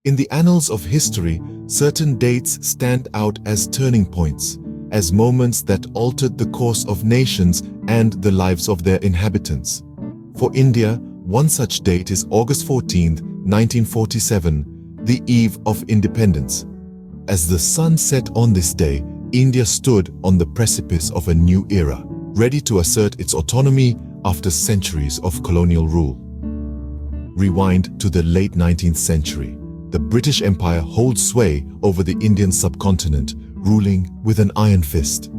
In the annals of history, certain dates stand out as turning points, as moments that altered the course of nations and the lives of their inhabitants. For India, one such date is August 14, 1947, the eve of independence. As the sun set on this day, India stood on the precipice of a new era, ready to assert its autonomy after centuries of colonial rule. Rewind to the late 19th century. The British Empire holds sway over the Indian subcontinent, ruling with an iron fist.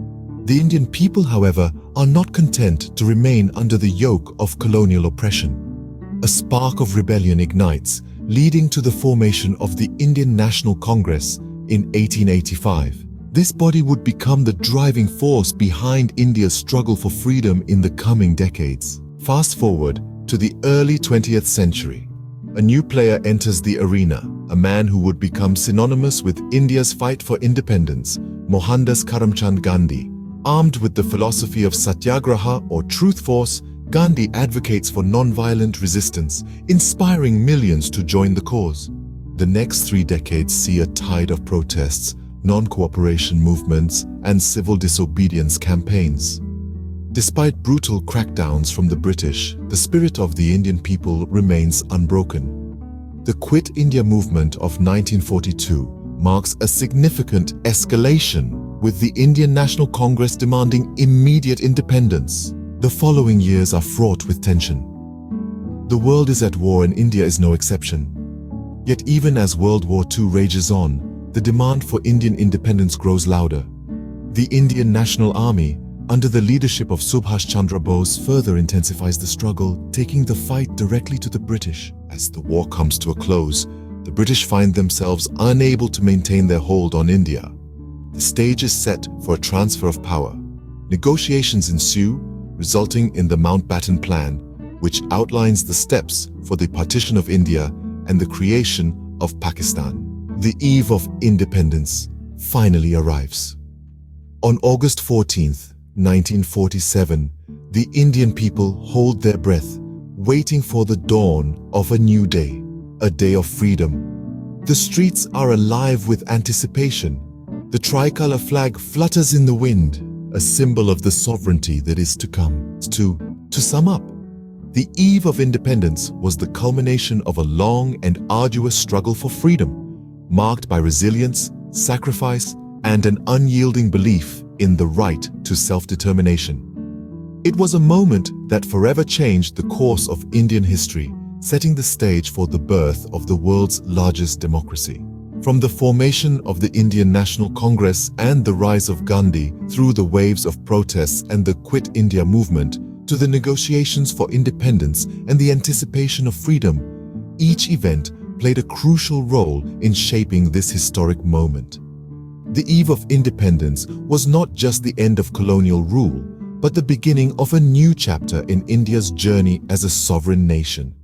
The Indian people, however, are not content to remain under the yoke of colonial oppression. A spark of rebellion ignites, leading to the formation of the Indian National Congress in 1885. This body would become the driving force behind India's struggle for freedom in the coming decades. Fast forward to the early 20th century. A new player enters the arena, a man who would become synonymous with India's fight for independence, Mohandas Karamchand Gandhi. Armed with the philosophy of satyagraha or truth force, Gandhi advocates for non-violent resistance, inspiring millions to join the cause. The next 3 decades see a tide of protests, non-cooperation movements, and civil disobedience campaigns. Despite brutal crackdowns from the British, the spirit of the Indian people remains unbroken. The Quit India movement of 1942 marks a significant escalation, with the Indian National Congress demanding immediate independence. The following years are fraught with tension. The world is at war and India is no exception. Yet even as World War II rages on, the demand for Indian independence grows louder. The Indian National Army, under the leadership of Subhash Chandra Bose, further intensifies the struggle, taking the fight directly to the British. As the war comes to a close, the British find themselves unable to maintain their hold on India. The stage is set for a transfer of power. Negotiations ensue, resulting in the Mountbatten Plan, which outlines the steps for the partition of India and the creation of Pakistan. The eve of independence finally arrives. On August 14th, 1947, the Indian people hold their breath, waiting for the dawn of a new day, a day of freedom. The streets are alive with anticipation. The tricolour flag flutters in the wind, a symbol of the sovereignty that is to come. To sum up, the eve of independence was the culmination of a long and arduous struggle for freedom, marked by resilience, sacrifice, and an unyielding belief in the right to self-determination. It was a moment that forever changed the course of Indian history, setting the stage for the birth of the world's largest democracy. From the formation of the Indian National Congress and the rise of Gandhi, through the waves of protests and the Quit India movement, to the negotiations for independence and the anticipation of freedom, each event played a crucial role in shaping this historic moment. The eve of independence was not just the end of colonial rule, but the beginning of a new chapter in India's journey as a sovereign nation.